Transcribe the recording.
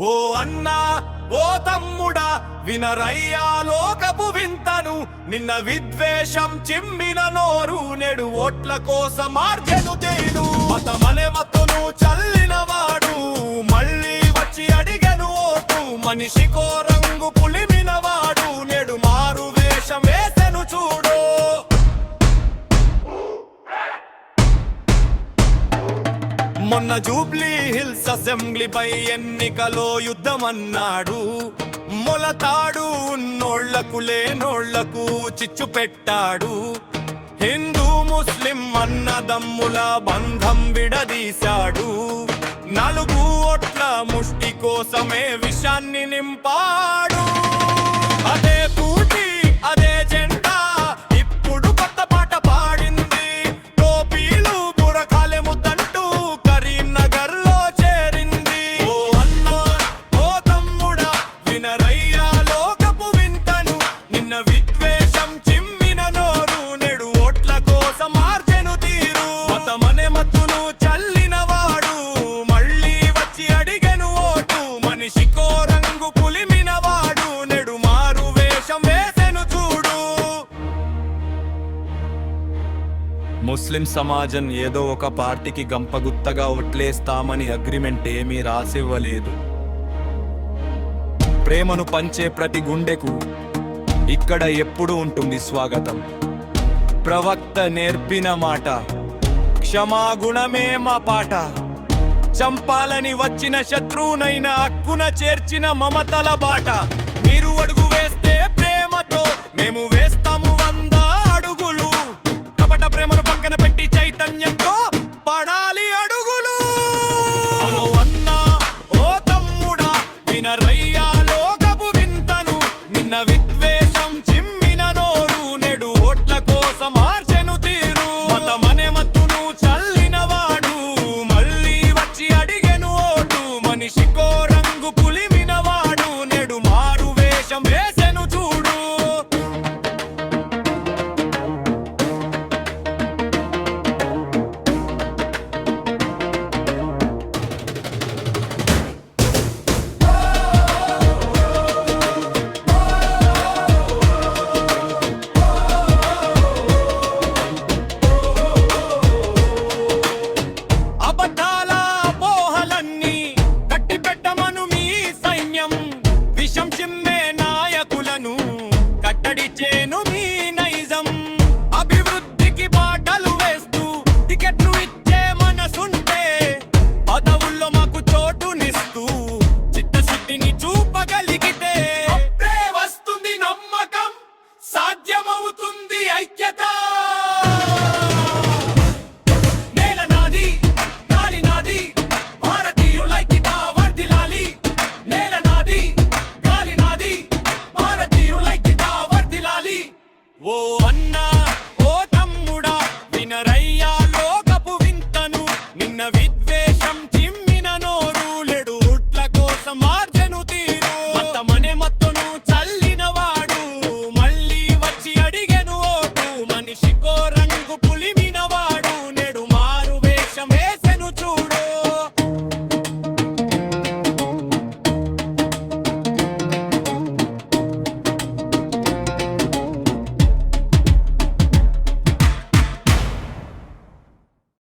ఓ అన్నా ఓ తమ్ముడా వినరయ్యా లోకపు వింతను, నిన్న విద్వేషం చిమ్మిన నోరు నేడు ఓట్ల కోసం మార్చెను తేను. మతమనే మత్తును చల్లినవాడు మళ్ళీ వచ్చి అడిగెను ఓటు, మనిషికో రంగు పులిమినవాడు నేడు మారు వేషం వేసెను చూడు. మొన్న జూబ్లీ హిల్స్ అసెంబ్లీపై ఎన్నికలో యుద్ధమన్నాడు, మొలతాడు ఉన్నోళ్లకు లేనోళ్లకు చిచ్చు పెట్టాడు. హిందూ ముస్లిం అన్నదమ్ముల బంధం విడదీశాడు, నలుగు ఓట్ల ముష్టి కోసమే విషాన్ని నింపాడు. అదే పూటి అదే జెండా ఇప్పుడు కొత్త పాట పాడింది, టోపీలు బురకాలే ముద్దంటూ కరీంనగర్ లో చేరింది. ఓ అన్నా ఓ తమ్ముడా వినరయ్యా లోకపు వింతను, నిన్న విద్వేషం చిమ్మిన నోరు నేడు ఓట్ల కోసం మార్చెను తీరు. మతమనే మత్తును చల్లినవాడు మళ్ళీ వచ్చి అడిగెను ఓటు, మనిషికో రంగు పులిమినవాడు నేడు మారు వేషం వేసెను చూడు. ముస్లిం సమాజం ఏదో ఒక పార్టీకి గంపగుత్తగా ఓట్లేస్తామని అగ్రిమెంట్ ఏమీ రాసివ్వలేదు. ప్రేమను పంచే ప్రతి గుండెకు ఇక్కడ ఎప్పుడు ఉంటుంది స్వాగతం. ప్రవక్త నేర్పిన మాట క్షమాగుణమే మా పాట, చంపాలని వచ్చిన శత్రువునైనా హక్కున చేర్చిన మమతల బాట. మీరు అడుగు వేస్తే ప్రేమతో మేము వేస్తాము 100 అడుగులు, కపట ప్రేమను పక్కన పెట్టి చైతన్యంతో పడాలి అడుగులు. ఓ అన్నా ఓ తమ్ముడా వినరయ్యా లోకపు వింతను, నిన్న